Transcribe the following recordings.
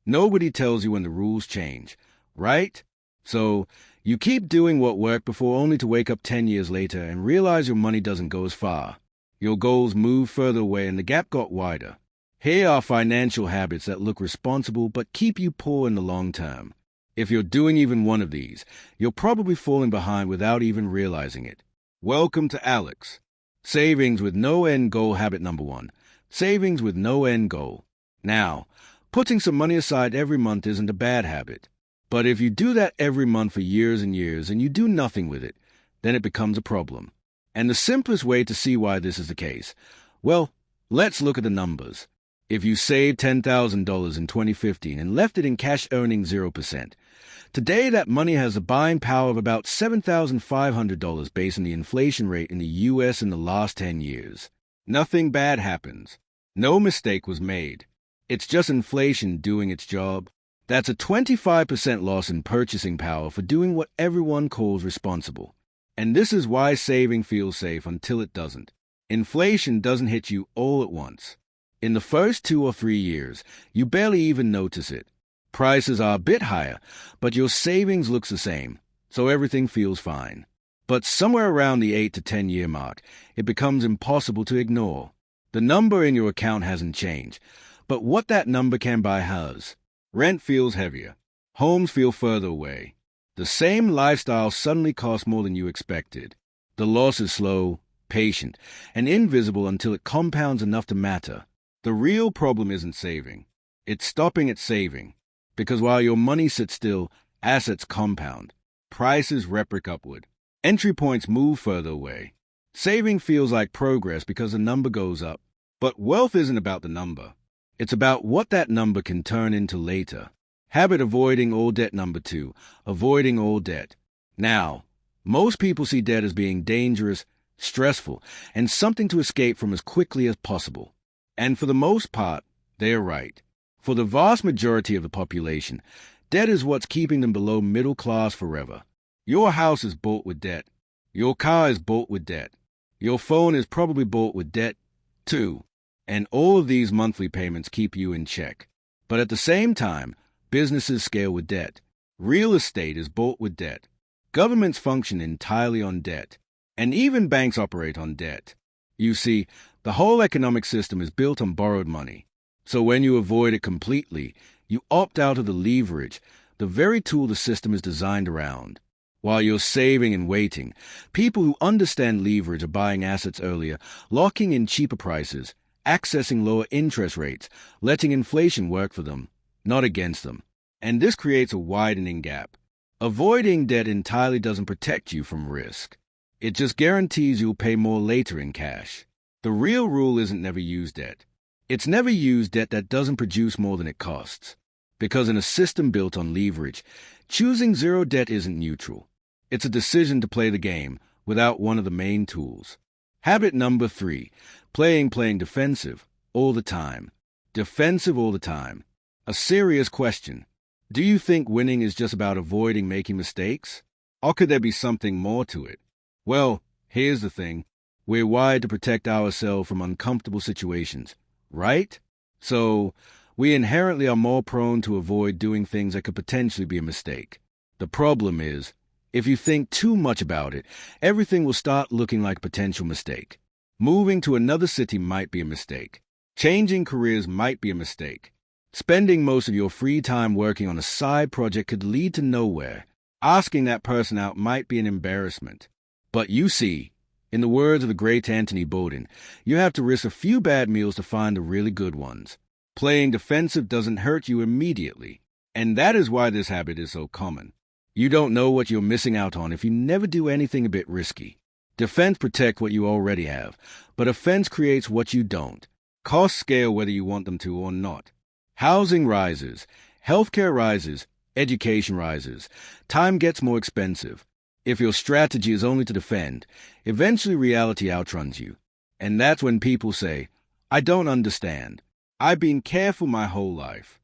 Nobody tells you when the rules change, right? So, you keep doing what worked before only to wake up 10 years later and realize your money doesn't go as far. Your goals move further away and the gap got wider. Here are financial habits that look responsible but keep you poor in the long term. If you're doing even one of these, you're probably falling behind without even realizing it. Welcome to Alex. Savings with no end goal habit number 1. Savings with no end goal. Now, putting some money aside every month isn't a bad habit. But if you do that every month for years and years and you do nothing with it, then it becomes a problem. And the simplest way to see why this is the case, well, let's look at the numbers. If you saved $10,000 in 2015 and left it in cash earning 0%, today that money has a buying power of about $7,500 based on the inflation rate in the U.S. in the last 10 years. Nothing bad happens. No mistake was made. It's just inflation doing its job. That's a 25% loss in purchasing power for doing what everyone calls responsible. And this is why saving feels safe until it doesn't. Inflation doesn't hit you all at once. In the first 2 or 3 years, you barely even notice it. Prices are a bit higher, but your savings looks the same, so everything feels fine. But somewhere around the 8 to 10 year mark, it becomes impossible to ignore. The number in your account hasn't changed, but what that number can buy has. Rent feels heavier. Homes feel further away. The same lifestyle suddenly costs more than you expected. The loss is slow, patient, and invisible until it compounds enough to matter. The real problem isn't saving. It's stopping at saving. Because while your money sits still, assets compound. Prices replicate upward. Entry points move further away. Saving feels like progress because the number goes up. But wealth isn't about the number. It's about what that number can turn into later. Habit avoiding all debt number 2. Avoiding all debt. Now, most people see debt as being dangerous, stressful, and something to escape from as quickly as possible. And for the most part, they are right. For the vast majority of the population, debt is what's keeping them below middle class forever. Your house is bought with debt. Your car is bought with debt. Your phone is probably bought with debt, too. And all of these monthly payments keep you in check. But at the same time, businesses scale with debt. Real estate is bought with debt. Governments function entirely on debt. And even banks operate on debt. You see, the whole economic system is built on borrowed money. So when you avoid it completely, you opt out of the leverage, the very tool the system is designed around. While you're saving and waiting, people who understand leverage are buying assets earlier, locking in cheaper prices, accessing lower interest rates, letting inflation work for them, not against them. And this creates a widening gap. Avoiding debt entirely doesn't protect you from risk. It just guarantees you'll pay more later in cash. The real rule isn't never use debt. It's never use debt that doesn't produce more than it costs. Because in a system built on leverage, choosing zero debt isn't neutral. It's a decision to play the game without one of the main tools. Habit number 3, playing defensive all the time. Defensive all the time. A serious question. Do you think winning is just about avoiding making mistakes? Or could there be something more to it? Well, here's the thing. We're wired to protect ourselves from uncomfortable situations, right? So, we inherently are more prone to avoid doing things that could potentially be a mistake. The problem is, if you think too much about it, everything will start looking like a potential mistake. Moving to another city might be a mistake. Changing careers might be a mistake. Spending most of your free time working on a side project could lead to nowhere. Asking that person out might be an embarrassment. But you see, in the words of the great Anthony Bourdain, you have to risk a few bad meals to find the really good ones. Playing defensive doesn't hurt you immediately. And that is why this habit is so common. You don't know what you're missing out on if you never do anything a bit risky. Defense protects what you already have, but offense creates what you don't. Costs scale whether you want them to or not. Housing rises, healthcare rises, education rises, time gets more expensive. If your strategy is only to defend, eventually reality outruns you. And that's when people say, I don't understand. I've been careful my whole life.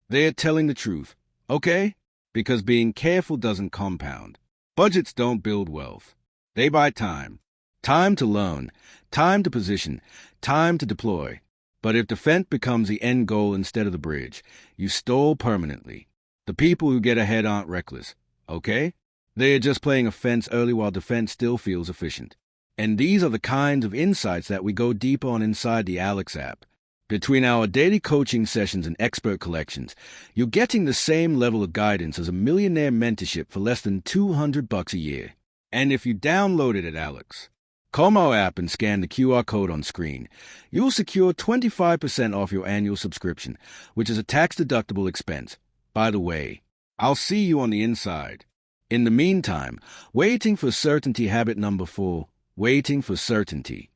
They're telling the truth, okay? Because being careful doesn't compound. Budgets don't build wealth. They buy time. Time to learn, time to position, time to deploy. But if defense becomes the end goal instead of the bridge, you stall permanently. The people who get ahead aren't reckless, okay? They are just playing offense early while defense still feels efficient. And these are the kinds of insights that we go deep on inside the Alex app. Between our daily coaching sessions and expert collections, you're getting the same level of guidance as a millionaire mentorship for less than $200 a year. And if you download it at Alex, call our app and scan the QR code on screen, you'll secure 25% off your annual subscription, which is a tax-deductible expense. By the way, I'll see you on the inside. In the meantime, waiting for certainty habit number 4, waiting for certainty.